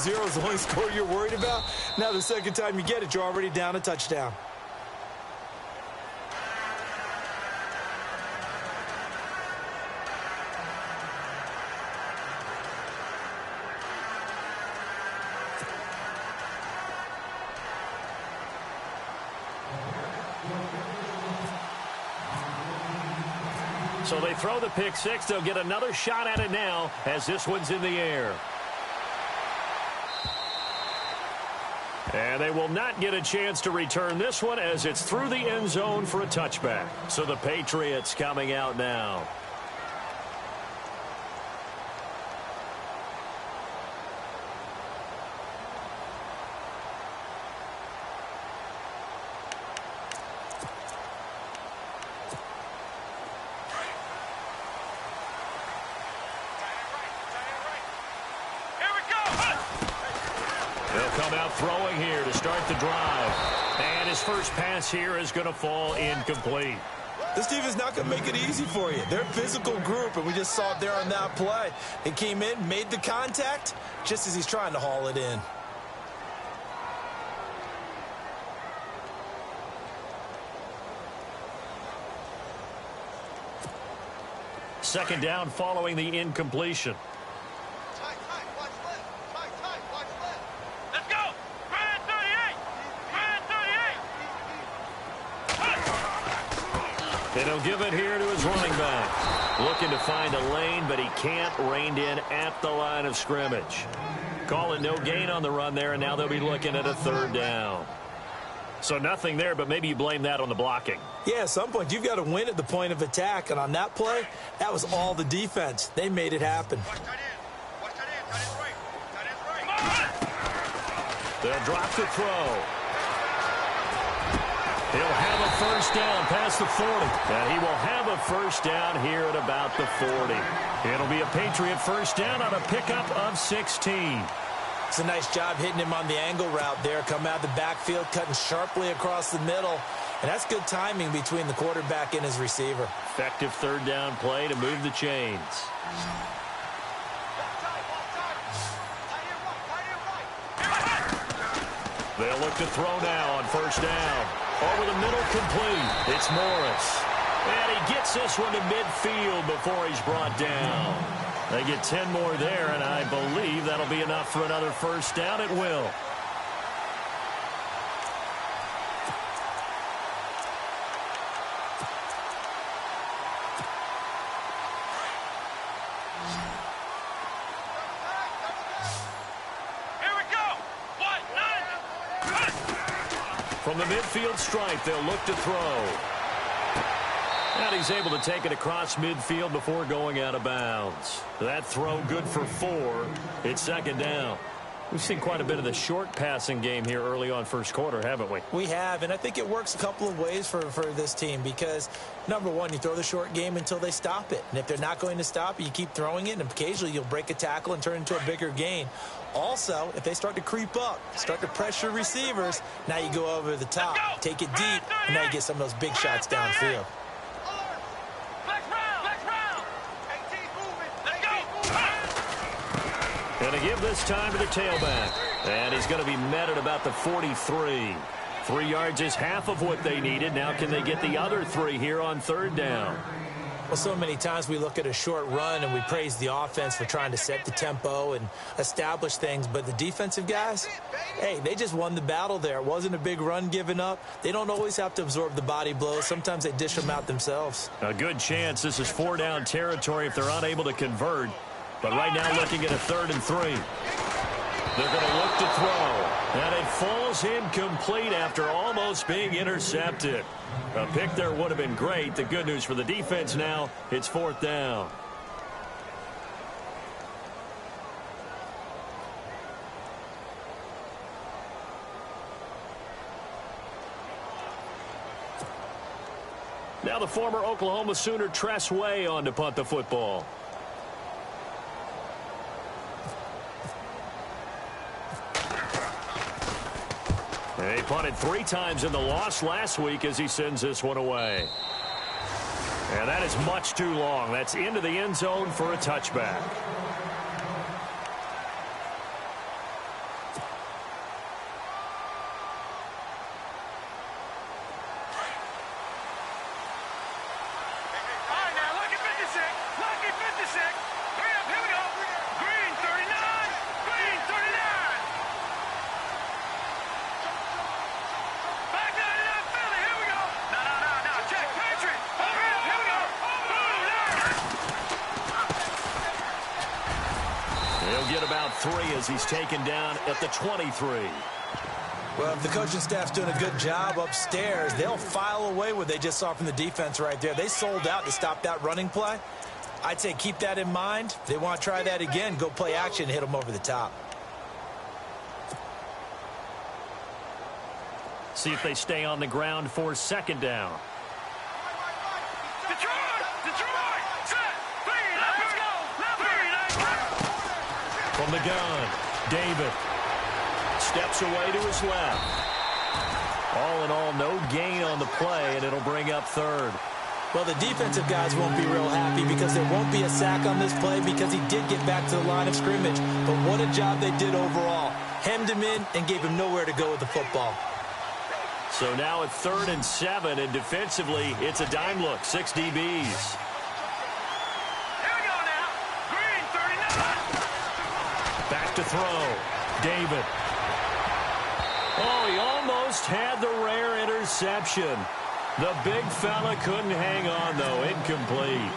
0 is the only score you're worried about? Now the second time you get it, you're already down a touchdown. So they throw the pick six. They'll get another shot at it now as this one's in the air. And they will not get a chance to return this one as it's through the end zone for a touchback. So the Patriots coming out now. Throwing here to start the drive. And his first pass here is going to fall incomplete. This team is not going to make it easy for you. They're a physical group, and we just saw it there on that play. They came in, made the contact, just as he's trying to haul it in. Second down following the incompletion. And he'll give it here to his running back. Looking to find a lane, but he can't. Reined in at the line of scrimmage. Call it no gain on the run there, and now they'll be looking at a third down. So nothing there, but maybe you blame that on the blocking. Yeah, at some point, you've got to win at the point of attack. And on that play, that was all the defense. They made it happen. They'll drop the throw. He'll have a first down past the 40. And he will have a first down here at about the 40. It'll be a Patriot first down on a pickup of 16. It's a nice job hitting him on the angle route there. Come out of the backfield, cutting sharply across the middle. And that's good timing between the quarterback and his receiver. Effective third down play to move the chains. They'll look to throw now on first down. Over the middle, complete. It's Morris. And he gets this one to midfield before he's brought down. They get 10 more there, and I believe that'll be enough for another first down. It will. From the midfield stripe, they'll look to throw. And he's able to take it across midfield before going out of bounds. That throw good for 4. It's second down. We've seen quite a bit of the short passing game here early on first quarter, haven't we? We have, and I think it works a couple of ways for this team because, number one, you throw the short game until they stop it. And if they're not going to stop it, you keep throwing it, and occasionally you'll break a tackle and turn it into a bigger gain. Also, if they start to creep up, start to pressure receivers, now you go over the top, take it deep, and now you get some of those big shots downfield. Going to give this time to the tailback. And he's going to be met at about the 43. 3 yards is half of what they needed. Now can they get the other 3 here on third down? Well, so many times we look at a short run and we praise the offense for trying to set the tempo and establish things. But the defensive guys, hey, they just won the battle there. It wasn't a big run given up. They don't always have to absorb the body blows. Sometimes they dish them out themselves. A good chance this is 4-down territory if they're unable to convert. But right now looking at a 3rd and 3. They're going to look to throw. And it falls incomplete after almost being intercepted. A pick there would have been great. The good news for the defense now, it's 4th down. Now the former Oklahoma Sooner Tress Way on to punt the football. He punted 3 times in the loss last week as he sends this one away. And that is much too long. That's into the end zone for a touchback. as he's taken down at the 23. Well, if the coaching staff's doing a good job upstairs, they'll file away what they just saw from the defense right there. They sold out to stop that running play. I'd say keep that in mind. If they want to try that again, go play action and hit them over the top. See if they stay on the ground for second down. From the gun, David steps away to his left. All in all, no gain on the play, and it'll bring up third. Well, the defensive guys won't be real happy because there won't be a sack on this play because he did get back to the line of scrimmage. But what a job they did overall. Hemmed him in and gave him nowhere to go with the football. So now at 3rd and 7, and defensively, it's a dime look, 6 DBs. Back to throw. David. Oh, he almost had the rare interception. The big fella couldn't hang on, though. Incomplete.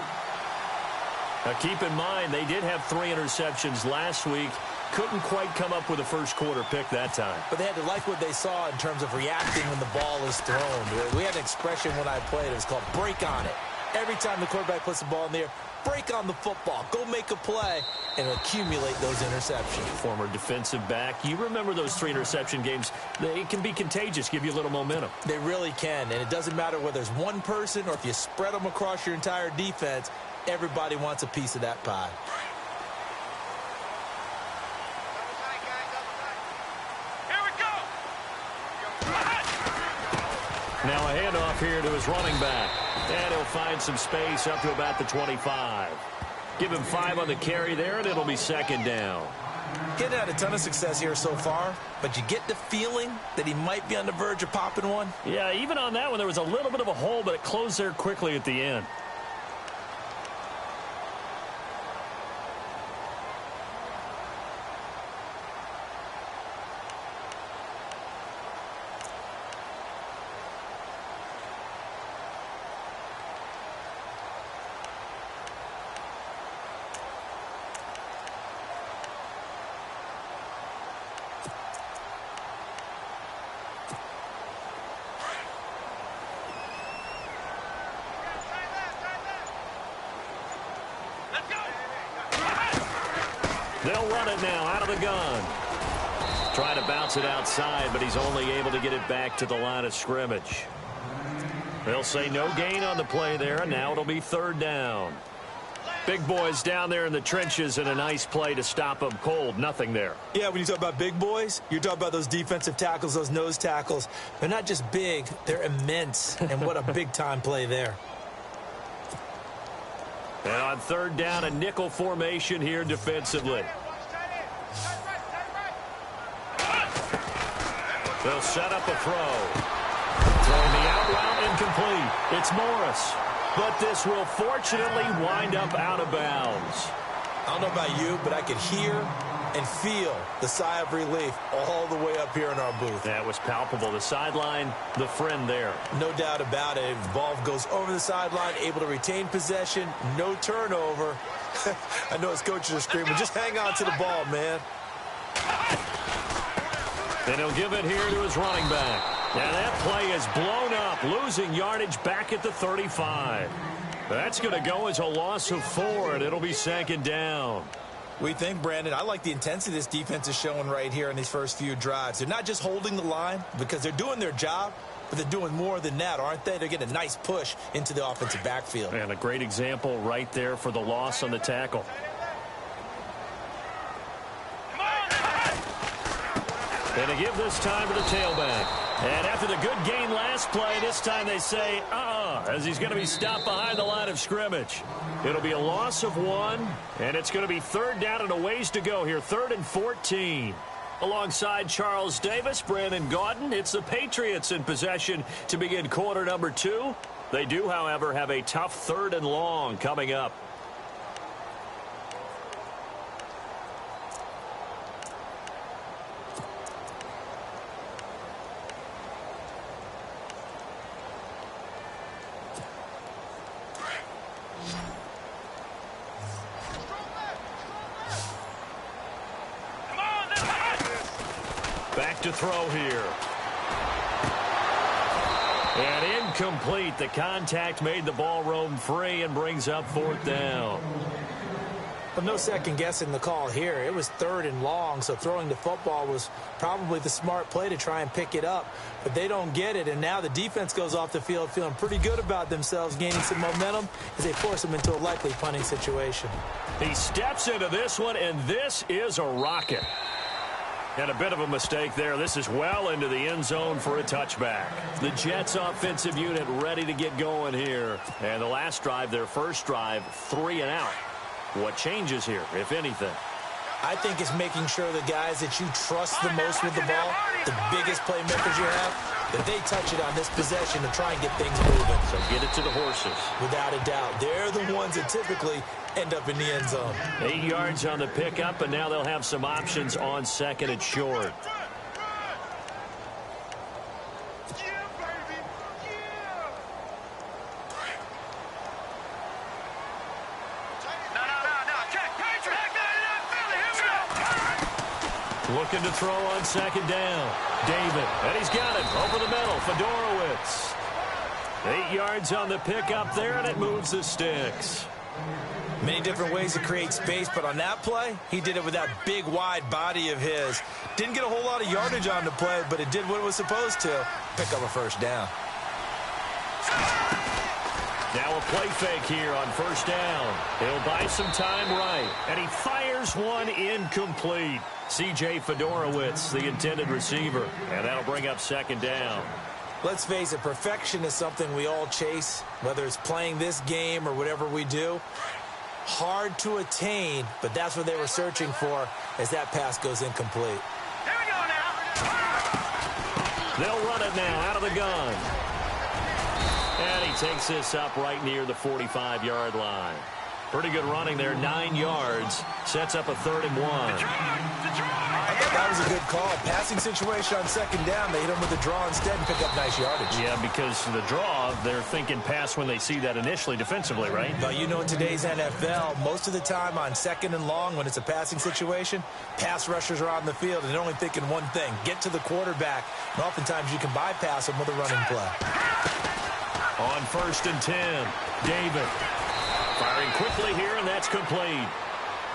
Now, keep in mind, they did have 3 interceptions last week. Couldn't quite come up with a first-quarter pick that time. But they had to like what they saw in terms of reacting when the ball is thrown. We had an expression when I played. It was called break on it. Every time the quarterback puts the ball in the air, break on the football. Go make a play and accumulate those interceptions. Former defensive back. You remember those 3 interception games. They can be contagious, give you a little momentum. They really can, and it doesn't matter whether it's one person or if you spread them across your entire defense, everybody wants a piece of that pie. Now a handoff here to his running back. And he'll find some space up to about the 25. Give him 5 on the carry there, and it'll be second down. Getting had a ton of success here so far, but you get the feeling that he might be on the verge of popping one. Yeah, even on that one, there was a little bit of a hole, but it closed there quickly at the end. They'll run it now out of the gun. Trying to bounce it outside, but he's only able to get it back to the line of scrimmage. They'll say no gain on the play there, and now it'll be 3rd down. Big boys down there in the trenches, and a nice play to stop them cold. Nothing there. Yeah, when you talk about big boys, you're talking about those defensive tackles, those nose tackles. They're not just big, they're immense, and what a big-time play there. And on 3rd down, a nickel formation here defensively. They'll set up a throw. Throwing the out route incomplete. It's Morris. But this will fortunately wind up out of bounds. I don't know about you, but I could hear and feel the sigh of relief all the way up here in our booth. That was palpable. The sideline, the friend there. No doubt about it. The ball goes over the sideline, able to retain possession, no turnover. I know his coaches are screaming, just hang on to the ball, man. And he'll give it here to his running back. And that play is blown up, losing yardage back at the 35. That's going to go as a loss of 4, and it'll be 2nd down. We think, Brandon, I like the intensity this defense is showing right here in these first few drives. They're not just holding the line because they're doing their job, but they're doing more than that, aren't they? They're getting a nice push into the offensive backfield. And a great example right there for the loss on the tackle. And to give this time to the tailback. And after the good gain last play, this time they say, as he's going to be stopped behind the line of scrimmage. It'll be a loss of 1, and it's going to be 3rd down and a ways to go here, 3rd and 14. Alongside Charles Davis, Brandon Gaudin, it's the Patriots in possession to begin quarter number 2. They do, however, have a tough 3rd and long coming up. Back to throw here. And incomplete. The contact made the ball roam free and brings up 4th down. Well, no second guessing the call here. It was 3rd and long, so throwing the football was probably the smart play to try and pick it up. But they don't get it, and now the defense goes off the field feeling pretty good about themselves, gaining some momentum as they force them into a likely punting situation. He steps into this one, and this is a rocket. And a bit of a mistake there. This is well into the end zone for a touchback. The Jets offensive unit ready to get going here. And the last drive, their first drive, 3 and out. What changes here, if anything? I think it's making sure the guys that you trust the most with the ball, the biggest playmakers you have, that they touch it on this possession to try and get things moving. So get it to the horses. Without a doubt. They're the ones that typically end up in the end zone. 8 yards on the pickup, and now they'll have some options on 2nd and short. Looking to throw on 2nd down. David, and he's got it over the middle. Fedorowicz. 8 yards on the pickup there, and it moves the sticks. Many different ways to create space, but on that play, he did it with that big, wide body of his. Didn't get a whole lot of yardage on the play, but it did what it was supposed to. Pick up a 1st down. Now a play fake here on 1st down. He'll buy some time right, and he fires one incomplete. C.J. Fedorowicz, the intended receiver, and that'll bring up 2nd down. Let's face it, perfection is something we all chase, whether it's playing this game or whatever we do. Hard to attain, but that's what they were searching for as that pass goes incomplete. Here we go now. They'll run it now out of the gun. And he takes this up right near the 45-yard line. Pretty good running there, 9 yards. Sets up a 3rd and 1. I thought that was a good call. Passing situation on 2nd down. They hit him with a draw instead and pick up nice yardage. Yeah, because the draw, they're thinking pass when they see that initially defensively, right? But you know, in today's NFL, most of the time on 2nd and long, when it's a passing situation, pass rushers are on the field and they're only thinking one thing, get to the quarterback. And oftentimes you can bypass them with a running play. On 1st and 10, David. Firing quickly here, and that's complete.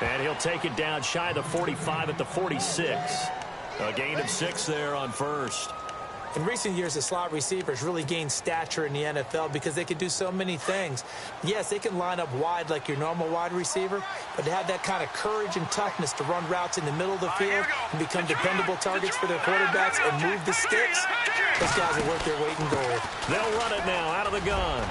And he'll take it down shy of the 45 at the 46. A gain of 6 there on 1st. In recent years, the slot receivers really gained stature in the NFL because they can do so many things. Yes, they can line up wide like your normal wide receiver, but to have that kind of courage and toughness to run routes in the middle of the field and become dependable targets for their quarterbacks and move the sticks, those guys are worth their weight in gold. They'll run it now out of the gun.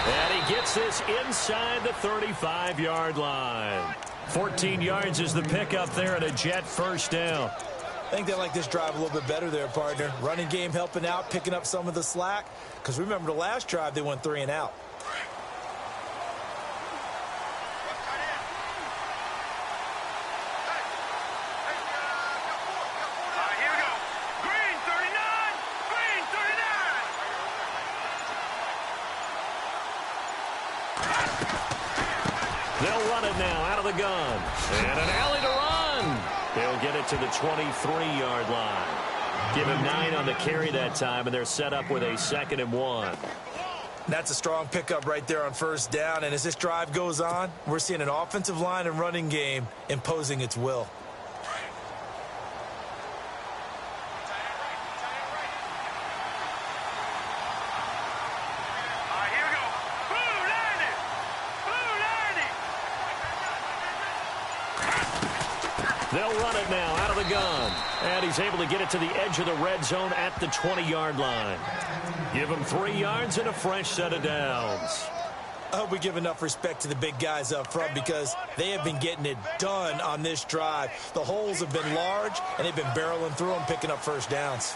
And he gets this inside the 35-yard line. 14 yards is the pickup there at a Jet 1st down. I think they like this drive a little bit better there, partner. Running game helping out, picking up some of the slack. Because remember, the last drive, they went 3 and out. Here we go. Green 39. Green 39. They'll run it now out of the gun. And an alley to run. They'll get it to the 23-yard line. Give him 9 on the carry that time, and they're set up with a 2nd and 1. That's a strong pickup right there on 1st down. And as this drive goes on, we're seeing an offensive line and running game imposing its will. They'll run it now out of the gun. And he's able to get it to the edge of the red zone at the 20-yard line. Give him 3 yards and a fresh set of downs. I hope we give enough respect to the big guys up front because they have been getting it done on this drive. The holes have been large, and they've been barreling through them, picking up 1st downs.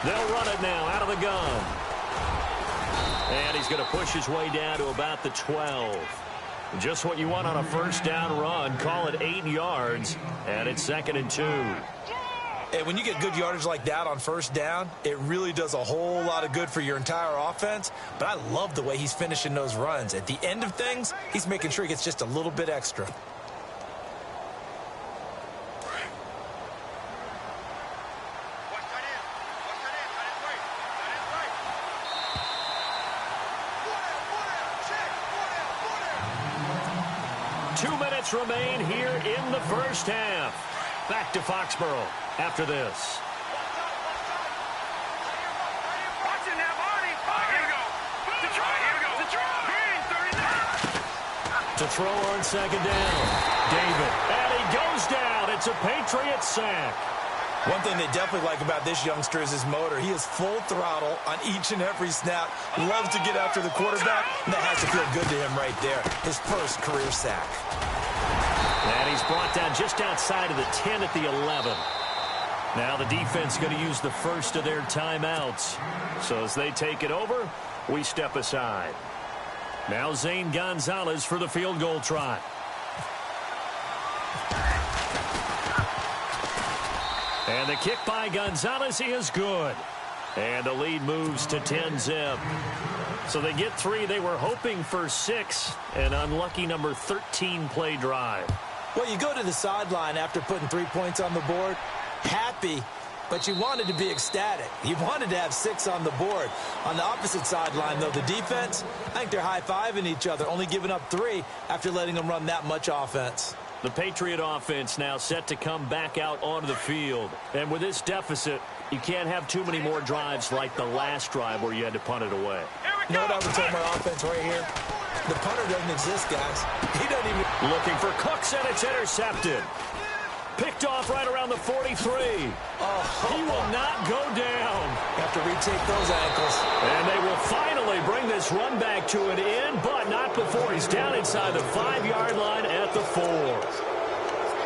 They'll run it now out of the gun. And he's going to push his way down to about the 12. Just what you want on a 1st down run. Call it 8 yards. And it's 2nd and 2. And when you get good yardage like that on first down, it really does a whole lot of good for your entire offense. But I love the way he's finishing those runs. At the end of things, he's making sure he gets just a little bit extra. Remain here in the first half. Back to Foxborough after this. Watching now, Barney. Here we go. To throw on second down. David. And he goes down. It's a Patriots sack. One thing they definitely like about this youngster is his motor. He is full throttle on each and every snap. Loves to get after the quarterback. And that has to feel good to him right there. His first career sack. And he's brought down just outside of the 10 at the 11. Now the defense going to use the first of their timeouts. So as they take it over, we step aside. Now Zane Gonzalez for the field goal try. And the kick by Gonzalez is good. And the lead moves to 10-zip. So they get 3. They were hoping for 6. An unlucky number 13 play drive. Well, you go to the sideline after putting 3 points on the board, happy, but you wanted to be ecstatic. You wanted to have 6 on the board. On the opposite sideline, though, the defense, I think they're high-fiving each other, only giving up 3 after letting them run that much offense. The Patriot offense now set to come back out onto the field. And with this deficit, you can't have too many more drives like the last drive where you had to punt it away. You know what I would tell my offense right here? The punter doesn't exist, guys. He doesn't even... Looking for Cooks, and it's intercepted. Picked off right around the 43. He will not go down. Have to retake those ankles. And they will finally bring this run back to an end, but not before he's down inside the 5-yard line at the 4.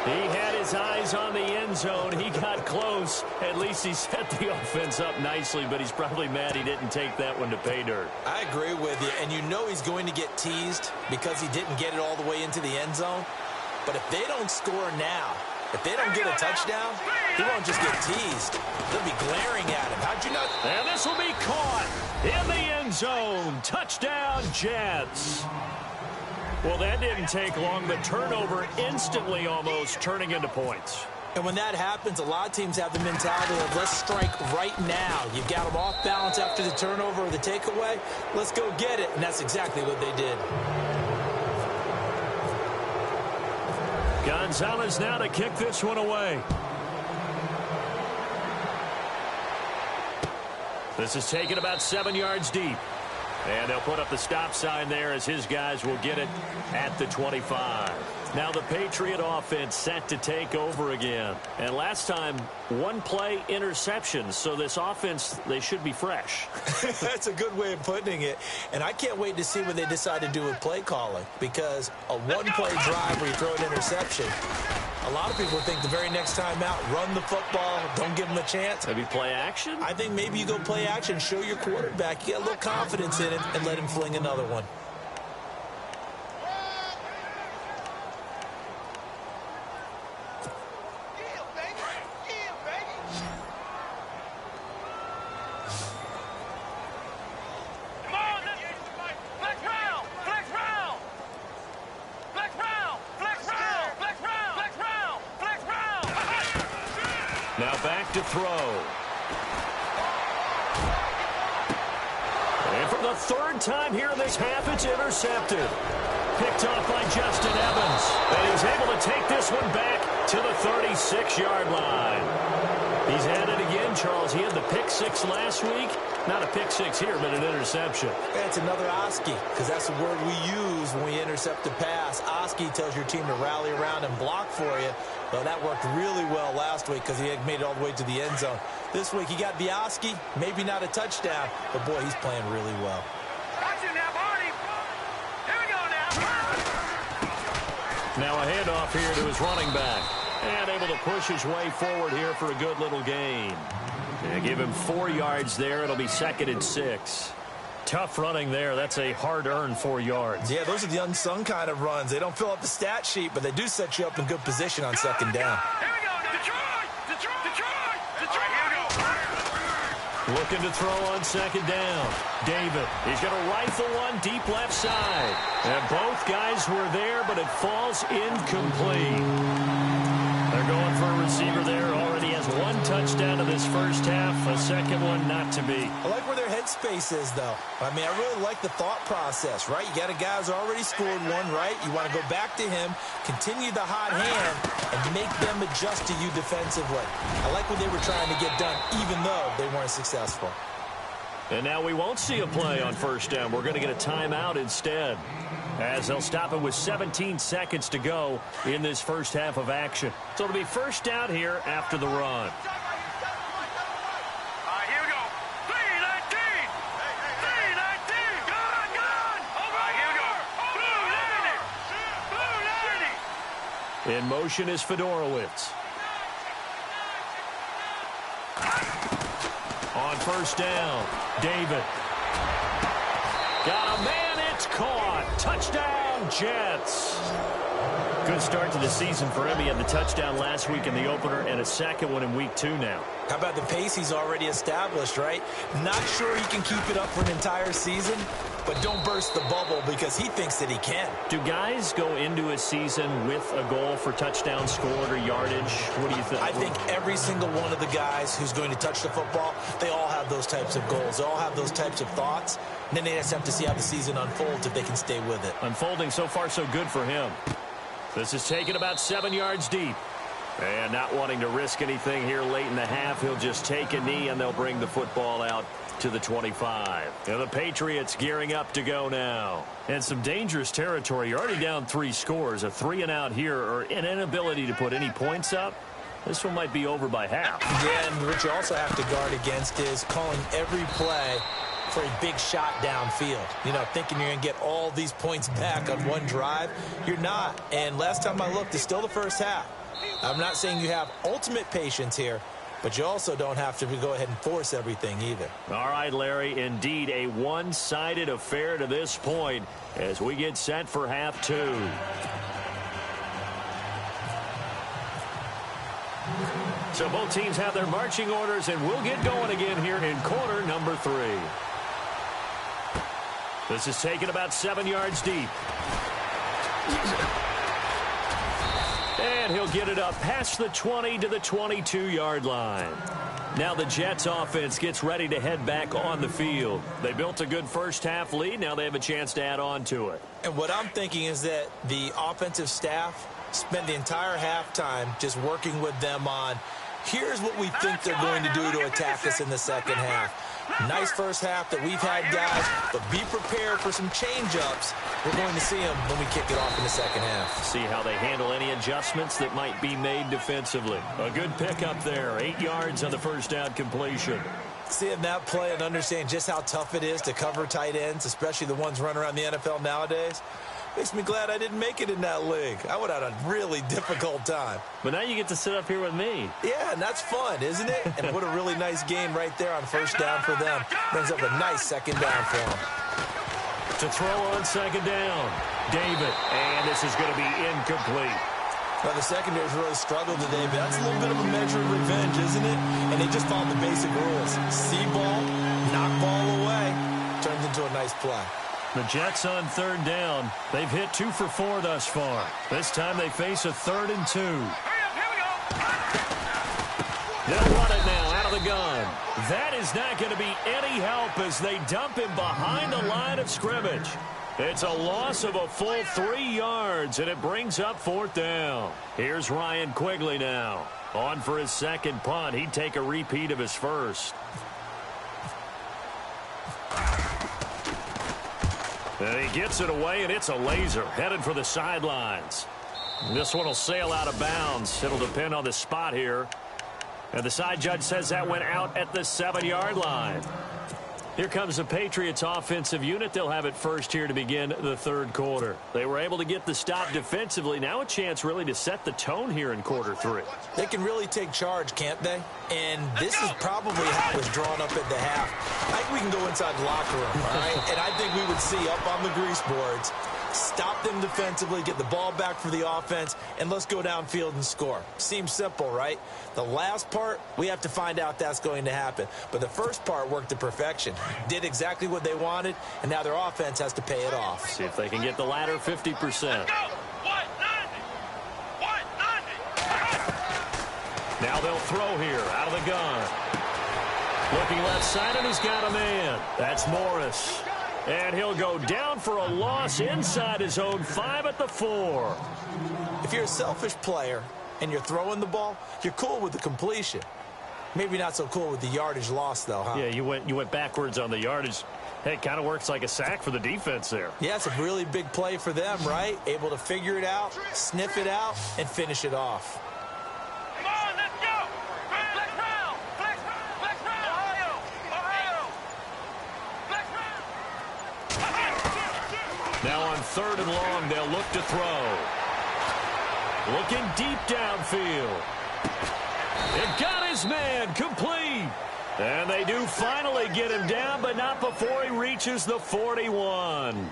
He had his eyes on the end zone. He got close. At least he set the offense up nicely, but he's probably mad he didn't take that one to pay dirt. I agree with you, and you know he's going to get teased because he didn't get it all the way into the end zone. But if they don't score now, if they don't get a touchdown, he won't just get teased. They'll be glaring at him. How'd you know? And this will be caught in the end zone. Touchdown, Jets. Well, that didn't take long. The turnover instantly almost turning into points. And when that happens, a lot of teams have the mentality of let's strike right now. You've got them off balance after the turnover or the takeaway. Let's go get it. And that's exactly what they did. Gonzalez now to kick this one away. This is taken about 7 yards deep. And they'll put up the stop sign there as his guys will get it at the 25. Now the Patriot offense set to take over again. And last time, 1 play interception. So this offense, they should be fresh. That's a good way of putting it. And I can't wait to see what they decide to do with play calling. Because a 1-play drive where you throw an interception, a lot of people think the very next time out, run the football, don't give them a chance. Maybe play action? I think maybe you go play action, show your quarterback, you get a little confidence in him, and let him fling another one. Now back to throw. And for the 3rd time here in this half, it's intercepted. Picked off by Justin Evans. And he's able to take this one back to the 36-yard line. He's had it again, Charles. He had the pick 6 last week. Not a pick 6 here, but an interception. That's another Oski, because that's the word we use when we intercept a pass. Oski tells your team to rally around and block for you. Well, that worked really well last week because he had made it all the way to the end zone. This week he got the Oski, maybe not a touchdown, but boy, he's playing really well. Watch it now, Barney. Here we go now. Now a handoff here to his running back. And able to push his way forward here for a good little gain. And give him 4 yards there. It'll be 2nd and 6. Tough running there. That's a hard-earned 4 yards. Yeah, those are the unsung kind of runs. They don't fill up the stat sheet, but they do set you up in good position on 2nd down. Here we go now. Detroit! Detroit! Detroit! Looking to throw on second down. David, he's going to rifle one deep left side. And both guys were there, but it falls incomplete. They're going for a receiver there. Already has one touchdown in this first half. A second one not to be. I like where their headspace is, though. I mean, I really like the thought process, right? You got a guy who's already scored one, right? You want to go back to him, continue the hot hand, and make them adjust to you defensively. I like what they were trying to get done, even though they weren't successful. And now we won't see a play on first down. We're going to get a timeout instead, as they'll stop it with 17 seconds to go in this first half of action. So it'll be first down here after the run. Here we go. 319. 319. Gone. All right, here we go. Blue 90. Blue 90. In motion is Fedorowicz. On first down, David. Got a man, it's caught. Touchdown, Jets. Good start to the season for him. He had the touchdown last week in the opener and a second one in week 2 now. How about the pace he's already established, right? Not sure he can keep it up for an entire season, but don't burst the bubble because he thinks that he can. Do guys go into a season with a goal for touchdown scored or yardage? What do you think? I think every single one of the guys who's going to touch the football, they all have those types of goals. They all have those types of thoughts. And then they just have to see how the season unfolds if they can stay with it. Unfolding so far so good for him. This is taken about 7 yards deep. And not wanting to risk anything here late in the half, he'll just take a knee and they'll bring the football out to the 25. And the Patriots gearing up to go now. And some dangerous territory. You're already down 3 scores. A 3-and-out here or an inability to put any points up. This one might be over by half. Yeah, and what you also have to guard against is calling every play for a big shot downfield. You know, thinking you're going to get all these points back on one drive. You're not. And last time I looked, it's still the first half. I'm not saying you have ultimate patience here, but you also don't have to go ahead and force everything either. All right, Larry, indeed a one-sided affair to this point as we get set for half 2. So both teams have their marching orders, and we'll get going again here in quarter number 3. This is taken about 7 yards deep. And he'll get it up past the 20 to the 22-yard line. Now the Jets offense gets ready to head back on the field. They built a good first half lead. Now they have a chance to add on to it. And what I'm thinking is that the offensive staff spent the entire halftime just working with them on, here's what we think they're going to do to attack us in the second half. Nice first half that we've had, guys, but be prepared for some change-ups. We're going to see them when we kick it off in the second half. See how they handle any adjustments that might be made defensively. A good pickup there, 8 yards on the first down completion. Seeing that play and understand just how tough it is to cover tight ends, especially the ones running around the NFL nowadays, makes me glad I didn't make it in that league. I would have had a really difficult time. But now you get to sit up here with me. Yeah, and that's fun, isn't it? And what a really nice game right there on first down for them. Brings up a nice second down for them. To throw on second down, David. And this is going to be incomplete. Well, the secondary's really struggled today, but that's a little bit of a measure of revenge, isn't it? And they just followed the basic rules. See ball, knock ball away. Turns into a nice play. The Jets on third down. They've hit 2 for 4 thus far. This time they face a 3rd and 2. Here we go. They'll run it now out of the gun. That is not going to be any help as they dump him behind the line of scrimmage. It's a loss of a full 3 yards, and it brings up 4th down. Here's Ryan Quigley now. On for his second punt. He'd take a repeat of his first. And he gets it away, and it's a laser headed for the sidelines. This one will sail out of bounds. It'll depend on the spot here. And the side judge says that went out at the 7-yard line. Here comes the Patriots offensive unit. They'll have it first here to begin the third quarter. They were able to get the stop defensively. Now a chance really to set the tone here in quarter 3. They can really take charge, can't they? And this is probably how it was drawn up at the half. I think we can go inside the locker room, all right? And I think we would see up on the grease boards, Stop them defensively, get the ball back for the offense, and let's go downfield and score. Seems simple, right? The last part, we have to find out that's going to happen. But the first part worked to perfection. Did exactly what they wanted, and now their offense has to pay it off. See if they can get the latter 50%. Now they'll throw here out of the gun. Looking left side, and he's got a man. That's Morris. And he'll go down for a loss inside his own 5 at the 4. If you're a selfish player and you're throwing the ball, you're cool with the completion. Maybe not so cool with the yardage loss, though, huh? Yeah, you went backwards on the yardage. Hey, it kind of works like a sack for the defense there. Yeah, it's a really big play for them, right? Able to figure it out, sniff it out, and finish it off. Come on, let's go! Flex round! Flex round! Ohio! Flex round! Now on 3rd and long, they'll look to throw. Looking deep downfield. It got his man complete. And they do finally get him down, but not before he reaches the 41.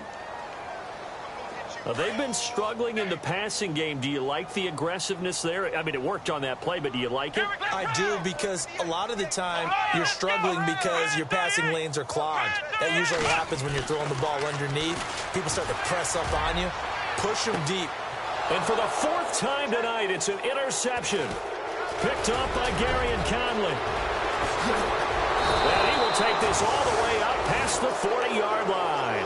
They've been struggling in the passing game. Do you like the aggressiveness there? I mean, it worked on that play, but do you like it? I do, because a lot of the time you're struggling because your passing lanes are clogged. That usually happens when you're throwing the ball underneath. People start to press up on you. Push them deep. And for the 4th time tonight, it's an interception. Picked up by Gary and Conley. And he will take this all the way up past the 40-yard line.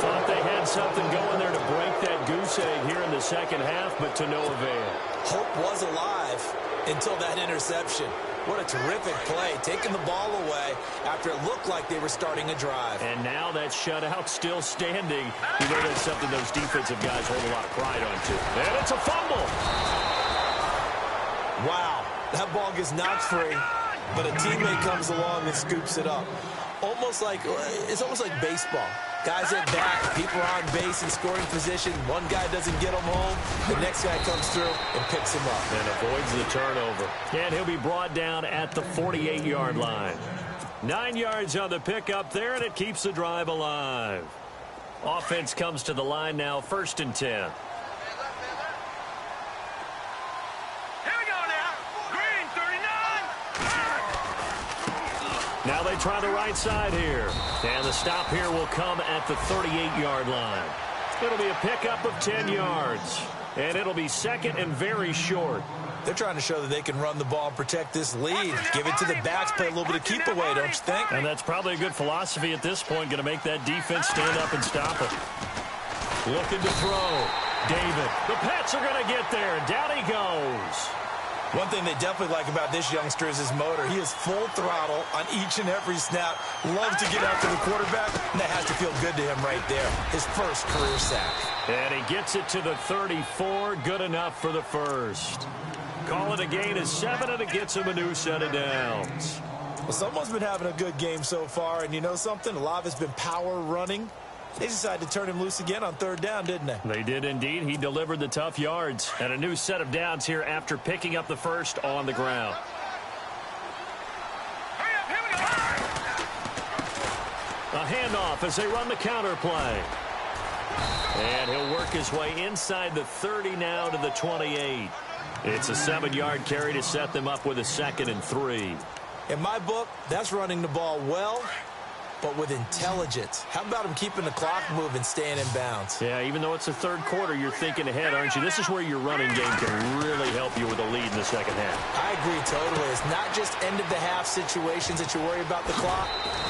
Thought they had something going there to break that goose egg here in the second half, but to no avail. Hope was alive until that interception. What a terrific play, taking the ball away after it looked like they were starting a drive. And now that shutout still standing. You know that's something those defensive guys hold a lot of pride on, too. And it's a fumble. Wow, that ball gets knocked free, but a teammate comes along and scoops it up. It's almost like baseball. Guys at bat, people are on base in scoring position. One guy doesn't get them home. The next guy comes through and picks him up. And avoids the turnover. And he'll be brought down at the 48-yard line. 9 yards on the pickup there, and it keeps the drive alive. Offense comes to the line now, 1st and 10. Now they try the right side here. And the stop here will come at the 38-yard line. It'll be a pickup of 10 yards. And it'll be 2nd and very short. They're trying to show that they can run the ball and protect this lead. Give it to the backs, play a little bit of keep away, don't you think? And that's probably a good philosophy at this point. Going to make that defense stand up and stop it. Looking to throw. David. The Pats are going to get there. Down he goes. One thing they definitely like about this youngster is his motor. He is full throttle on each and every snap. Loves to get after the quarterback, and that has to feel good to him right there. His first career sack. And he gets it to the 34. Good enough for the first. Call it a gain of 7, and it gets him a new set of downs. Well, someone's been having a good game so far, and you know something? A lot of it's been power running. They decided to turn him loose again on 3rd down, didn't they? They did indeed. He delivered the tough yards. And a new set of downs here after picking up the first on the ground. A handoff as they run the counter play. And he'll work his way inside the 30 now to the 28. It's a 7-yard carry to set them up with a 2nd and 3. In my book, that's running the ball well, but with intelligence. How about him keeping the clock moving, staying in bounds? Yeah, even though it's the 3rd quarter, you're thinking ahead, aren't you? This is where your running game can really help you with a lead in the second half. I agree totally. It's not just end-of-the-half situations that you worry about the clock.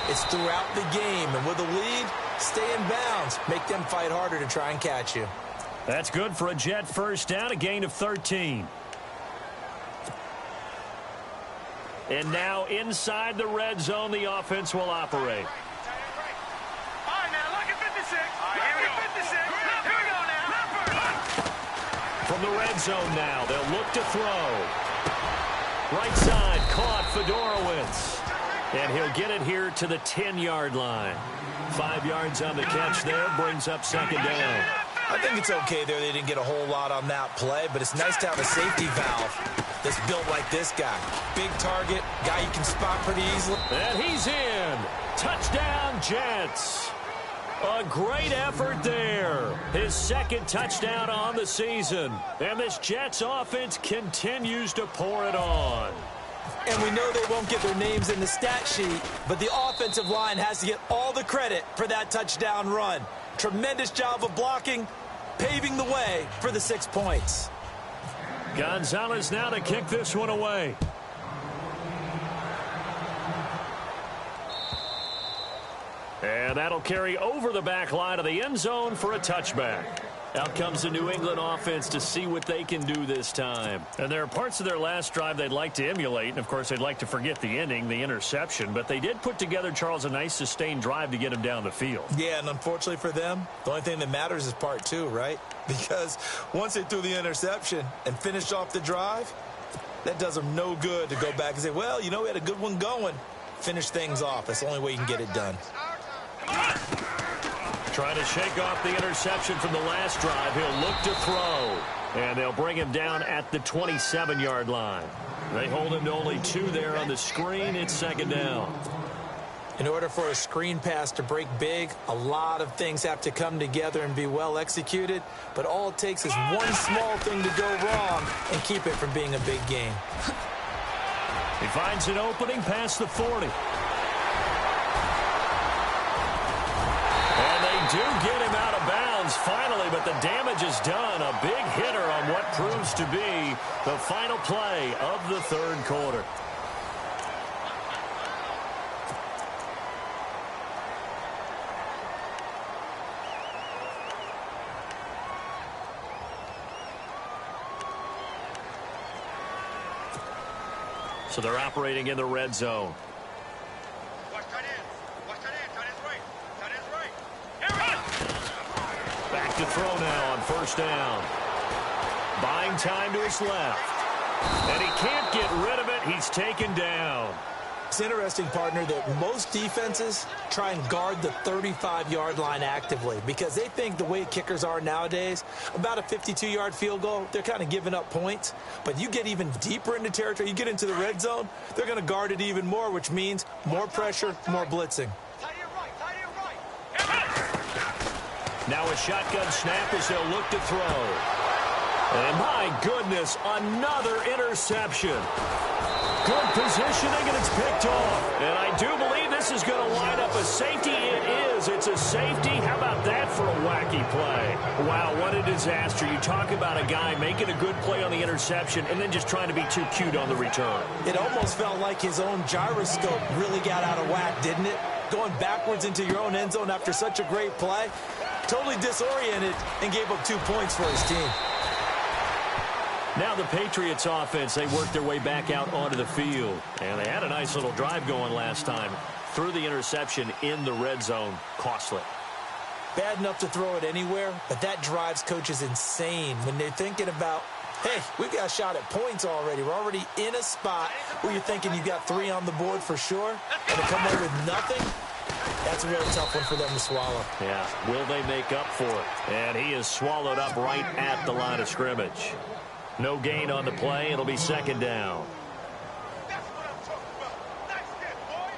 It's throughout the game. And with a lead, stay in bounds. Make them fight harder to try and catch you. That's good for a Jet first down, a gain of 13. And now inside the red zone, the offense will operate. All right, now, look at 56. All right, here we go. 56. Here we go now. From the red zone now, they'll look to throw. Right side, caught Fedorowicz. And he'll get it here to the 10-yard line. 5 yards on the catch there, brings up 2nd down. I think it's okay there. They didn't get a whole lot on that play, but it's nice to have a safety valve that's built like this guy. Big target, guy you can spot pretty easily. And he's in. Touchdown, Jets. A great effort there. His second touchdown on the season. And this Jets offense continues to pour it on. And we know they won't get their names in the stat sheet, but the offensive line has to get all the credit for that touchdown run. Tremendous job of blocking, paving the way for the 6 points. Gonzalez now to kick this one away. And that'll carry over the back line of the end zone for a touchback. Out comes the New England offense to see what they can do this time. And there are parts of their last drive they'd like to emulate. And, of course, they'd like to forget the ending, the interception. But they did put together, Charles, a nice sustained drive to get him down the field. Yeah, and unfortunately for them, the only thing that matters is part 2, right? Because once they threw the interception and finished off the drive, that does them no good to go back and say, well, you know, we had a good one going. Finish things off. That's the only way you can get it done. Trying to shake off the interception from the last drive. He'll look to throw. And they'll bring him down at the 27-yard line. They hold him to only 2 there on the screen. It's second down. In order for a screen pass to break big, a lot of things have to come together and be well executed. But all it takes is one small thing to go wrong and keep it from being a big game. He finds an opening past the 40. Do get him out of bounds finally, but the damage is done. A big hitter on what proves to be the final play of the third quarter. So they're operating in the red zone. Back to throw now on first down. Buying time to his left. And he can't get rid of it. He's taken down. It's interesting, partner, that most defenses try and guard the 35-yard line actively because they think the way kickers are nowadays, about a 52-yard field goal, they're kind of giving up points. But you get even deeper into territory, you get into the red zone, they're going to guard it even more, which means more pressure, more blitzing. Now a shotgun snap as they'll look to throw. And my goodness, another interception. Good positioning, and it's picked off. And I do believe this is going to wind up a safety. It is. It's a safety. How about that for a wacky play? Wow, what a disaster. You talk about a guy making a good play on the interception and then just trying to be too cute on the return. It almost felt like his own gyroscope really got out of whack, didn't it? Going backwards into your own end zone after such a great play. Totally disoriented and gave up 2 points for his team. Now the Patriots offense, they worked their way back out onto the field. And they had a nice little drive going last time. Threw the interception in the red zone. Costly. Bad enough to throw it anywhere, but that drives coaches insane when they're thinking about, hey, we've got a shot at points already. We're already in a spot where you're thinking you've got 3 on the board for sure. And to come away with nothing, that's a real tough one for them to swallow. Yeah, will they make up for it? And he is swallowed up right at the line of scrimmage. No gain on the play. It'll be second down. That's what I'm talking about. Nice hit, boy.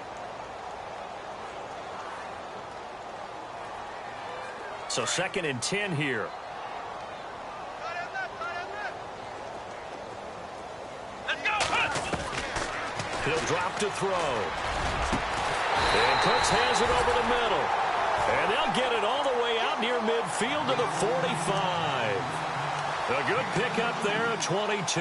So second and 10 here. Let's go. He'll drop to throw. And Cooks has it over the middle. And they'll get it all the way out near midfield to the 45. A good pickup there at 22.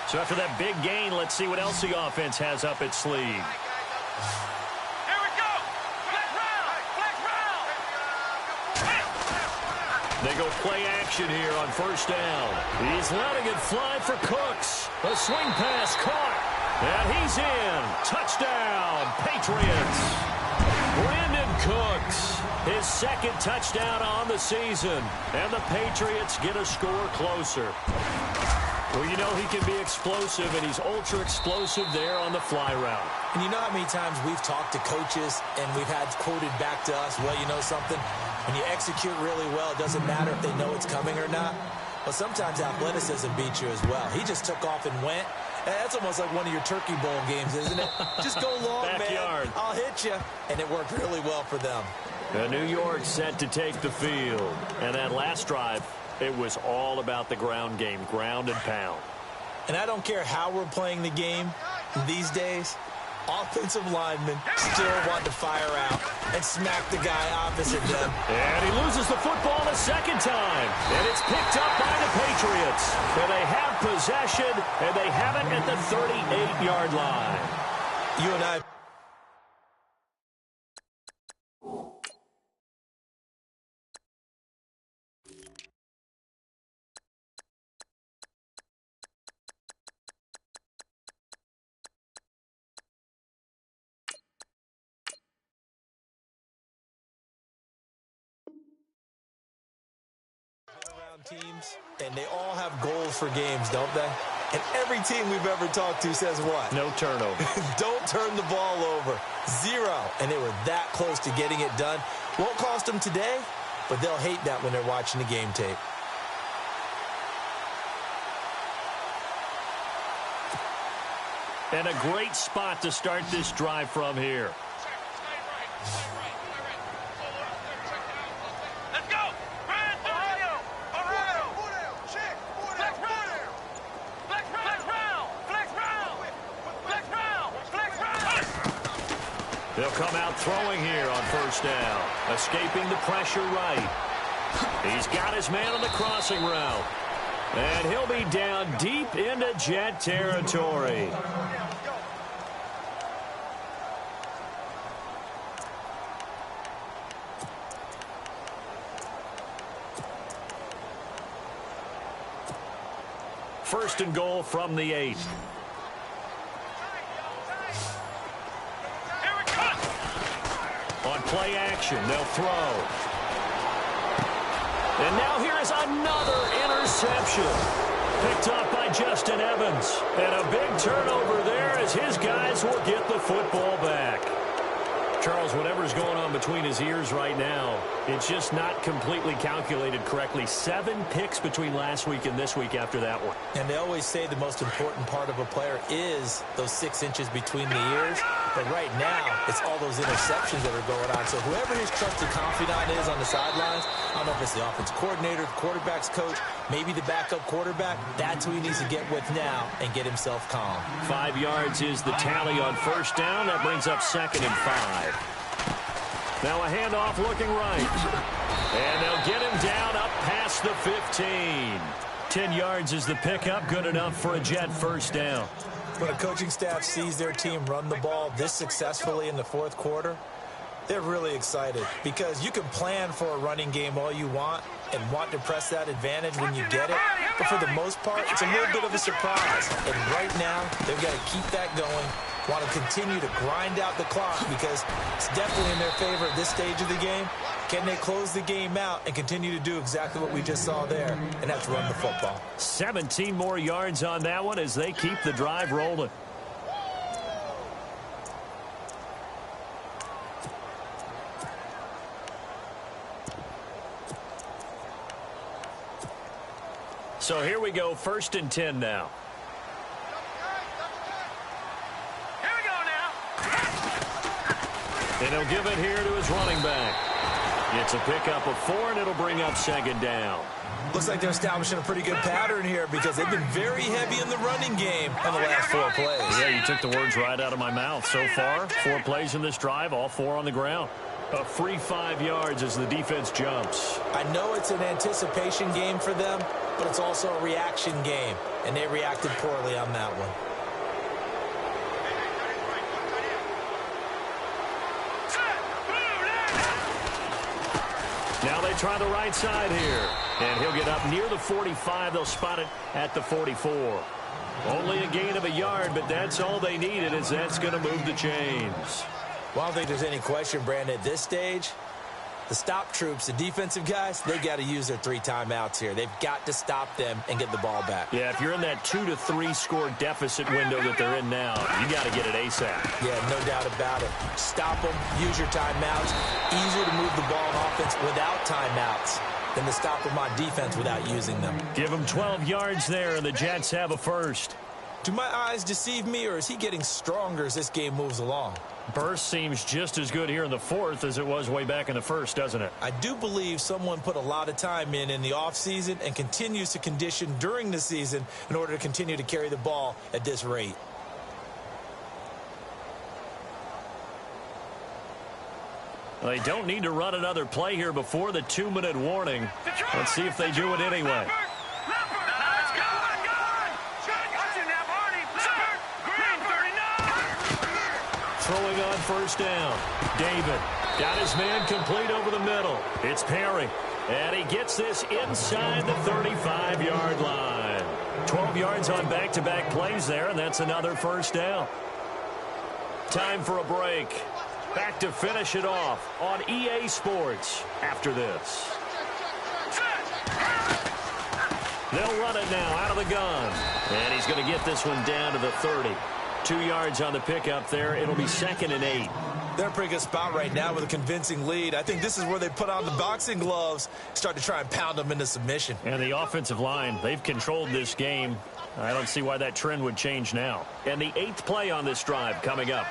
So after that big gain, let's see what else the offense has up its sleeve. Here we go. Flex round. They go play action here on first down. He's letting it fly for Cooks. A swing pass caught. And he's in. Touchdown, Patriots. Brandon Cooks, his second touchdown on the season. And the Patriots get a score closer. Well, you know he can be explosive, and he's ultra-explosive there on the fly route. And you know how many times we've talked to coaches and we've had quoted back to us, well, you know something? When you execute really well, it doesn't matter if they know it's coming or not. But sometimes athleticism beats you as well. He just took off and went. That's almost like one of your Turkey Bowl games, isn't it? Just go long, Backyard. man. I'll hit you. And it worked really well for them. New York set to take the field. And that last drive, it was all about the ground game, ground and pound. And I don't care how we're playing the game these days, offensive linemen still want to fire out and smack the guy opposite them. And he loses the football a second time. And it's picked up by the Patriots. And they have possession, and they have it at the 38-yard line. You and I... teams, and they all have goals for games, don't they? And every team we've ever talked to says what? No turnover. Don't turn the ball over. 0. And they were that close to getting it done. Won't cost them today, but they'll hate that when they're watching the game tape. And a great spot to start this drive from here. They'll come out throwing here on first down. Escaping the pressure right. He's got his man on the crossing route. And he'll be down deep into Jet territory. First and goal from the 8. On play action, they'll throw. And now here is another interception. Picked off by Justin Evans. And a big turnover there as his guys will get the football back. Charles, whatever's going on between his ears right now, it's just not completely calculated correctly. 7 picks between last week and this week after that one. And they always say the most important part of a player is those 6 inches between the ears. But right now, it's all those interceptions that are going on. So whoever his trusted confidant is on the sidelines, I don't know if it's the offense coordinator, the quarterback's coach, maybe the backup quarterback, that's who he needs to get with now and get himself calm. 5 yards is the tally on first down. That brings up 2nd and 5. Now a handoff looking right. And they'll get him down up past the 15. 10 yards is the pickup. Good enough for a Jet first down. When a coaching staff sees their team run the ball this successfully in the fourth quarter, they're really excited because you can plan for a running game all you want and want to press that advantage when you get it. But for the most part, it's a little bit of a surprise. And right now, they've got to keep that going, want to continue to grind out the clock because it's definitely in their favor at this stage of the game. Can they close the game out and continue to do exactly what we just saw there, and that's run the football? 17 more yards on that one as they keep the drive rolling. So here we go, 1st and 10 now. Here we go now. And he'll give it here to his running back. It's a pickup of 4, and it'll bring up 2nd down. Looks like they're establishing a pretty good pattern here because they've been very heavy in the running game in the last 4 plays. Yeah, you took the words right out of my mouth. So far, 4 plays in this drive, all 4 on the ground. A free 5 yards as the defense jumps. I know it's an anticipation game for them, but it's also a reaction game, and they reacted poorly on that one. Now they try the right side here. And he'll get up near the 45. They'll spot it at the 44. Only a gain of a yard, but that's all they needed as that's going to move the chains. Well, I don't think there's any question, Brandon, at this stage, The stop troops, the defensive guys, they got to use their 3 timeouts here. They've got to stop them and get the ball back. Yeah, if you're in that 2 to 3 score deficit window that they're in now, you got to get it ASAP. Yeah, no doubt about it. Stop them, use your timeouts. Easier to move the ball on offense without timeouts than to stop them on defense without using them. Give them 12 yards there, and the Jets have a first. Do my eyes deceive me, or is he getting stronger as this game moves along? Burst seems just as good here in the fourth as it was way back in the first, doesn't it? I do believe someone put a lot of time in the offseason and continues to condition during the season in order to continue to carry the ball at this rate. Well, they don't need to run another play here before the 2-minute warning. Let's see if they do it anyway. Throwing on first down. David got his man complete over the middle. It's Perry. And he gets this inside the 35-yard line. 12 yards on back-to-back plays there, and that's another first down. Time for a break. Back to finish it off on EA Sports after this. They'll run it now out of the gun. And he's going to get this one down to the 30. 2 yards on the pickup there. It'll be 2nd and 8. They're in a pretty good spot right now with a convincing lead. I think this is where they put on the boxing gloves, start to try and pound them into submission. And the offensive line, they've controlled this game. I don't see why that trend would change now. And the 8th play on this drive coming up.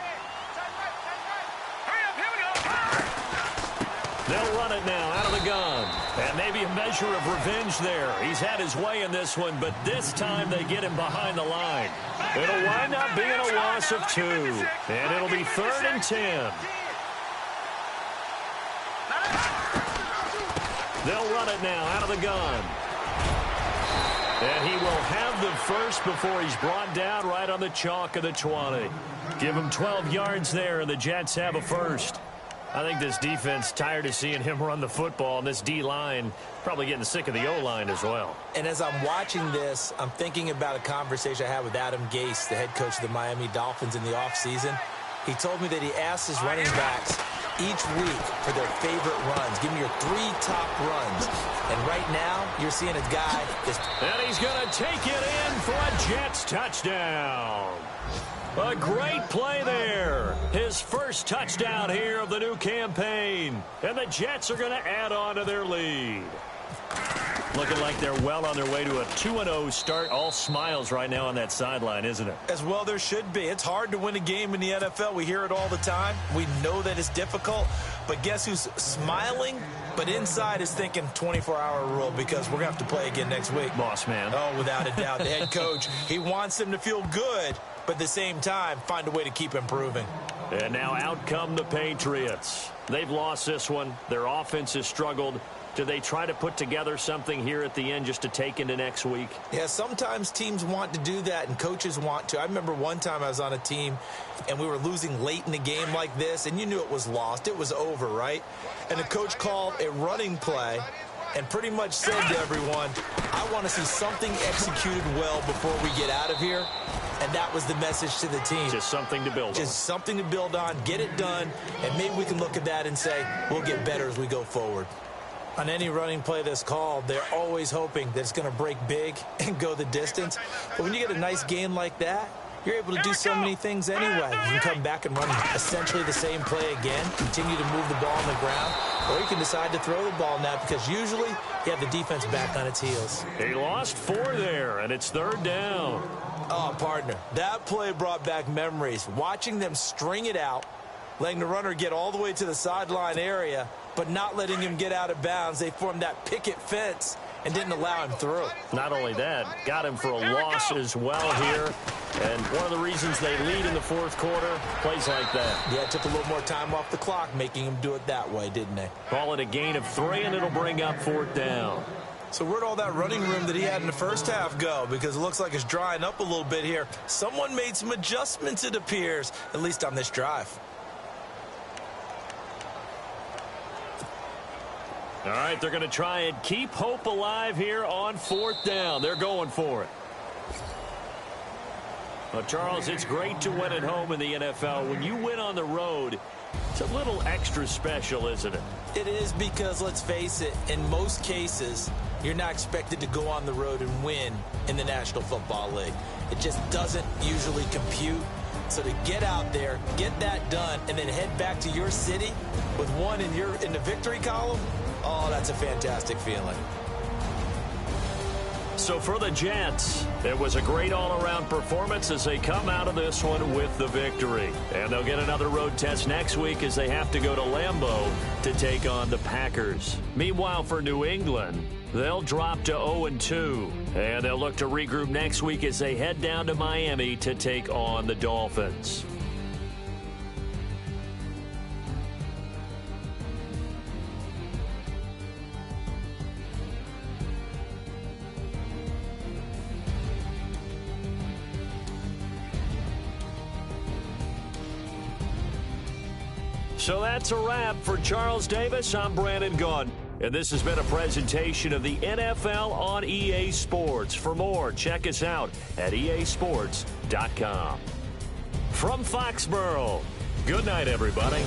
They'll run it now out of the gun. And maybe a measure of revenge there. He's had his way in this one, but this time they get him behind the line. It'll wind up being a loss of 2. And it'll be 3rd and 10. They'll run it now out of the gun. And he will have the first before he's brought down right on the chalk of the 20. Give him 12 yards there, and the Jets have a first. I think this defense tired of seeing him run the football, and this D-line probably getting sick of the O-line as well. And as I'm watching this, I'm thinking about a conversation I had with Adam Gase, the head coach of the Miami Dolphins in the offseason. He told me that he asked his running backs each week for their favorite runs. Give me your 3 top runs. And right now, you're seeing a guy that's... And he's going to take it in for a Jets touchdown. A great play there. His first touchdown here of the new campaign. And the Jets are going to add on to their lead. Looking like they're well on their way to a 2-0 start. All smiles right now on that sideline, isn't it? As well there should be. It's hard to win a game in the NFL. We hear it all the time. We know that it's difficult. But guess who's smiling? But inside is thinking 24-hour rule because we're going to have to play again next week. Boss man. Oh, without a doubt. The head coach, he wants them to feel good, but at the same time, find a way to keep improving. And now out come the Patriots. They've lost this one. Their offense has struggled. Do they try to put together something here at the end just to take into next week? Yeah, sometimes teams want to do that and coaches want to. I remember one time I was on a team and we were losing late in the game like this, and you knew it was lost. It was over, right? And the coach called a running play and pretty much said to everyone, I want to see something executed well before we get out of here. And that was the message to the team. Just something to build on. Just something to build on, get it done, and maybe we can look at that and say, we'll get better as we go forward. On any running play that's called, they're always hoping that it's going to break big and go the distance. But when you get a nice gain like that, you're able to do so many things anyway. You can come back and run essentially the same play again, continue to move the ball on the ground, or you can decide to throw the ball now because usually you have the defense back on its heels. He lost 4 there, and it's 3rd down. Oh, partner, that play brought back memories. Watching them string it out, letting the runner get all the way to the sideline area, but not letting him get out of bounds. They formed that picket fence and didn't allow him through. Not only that, got him for a loss as well here. And one of the reasons they lead in the 4th quarter, plays like that. Yeah, it took a little more time off the clock, making him do it that way, didn't they? Call it a gain of 3, and it'll bring up 4th down. So where'd all that running room that he had in the first half go? Because it looks like it's drying up a little bit here. Someone made some adjustments, it appears, at least on this drive. All right, they're going to try and keep hope alive here on 4th down. They're going for it. Well, Charles, it's great to win at home in the NFL. When you win on the road, It's a little extra special, isn't it? It is, because let's face it, in most cases, you're not expected to go on the road and win in the National Football League. It just doesn't usually compute. So to get out there, get that done, and then head back to your city with one in the victory column, oh, that's a fantastic feeling. So for the Jets, it was a great all-around performance as they come out of this one with the victory. And they'll get another road test next week as they have to go to Lambeau to take on the Packers. Meanwhile, for New England, they'll drop to 0-2. And they'll look to regroup next week as they head down to Miami to take on the Dolphins. So that's a wrap. For Charles Davis, I'm Brandon Gaudin. And this has been a presentation of the NFL on EA Sports. For more, check us out at easports.com. From Foxborough, good night, everybody.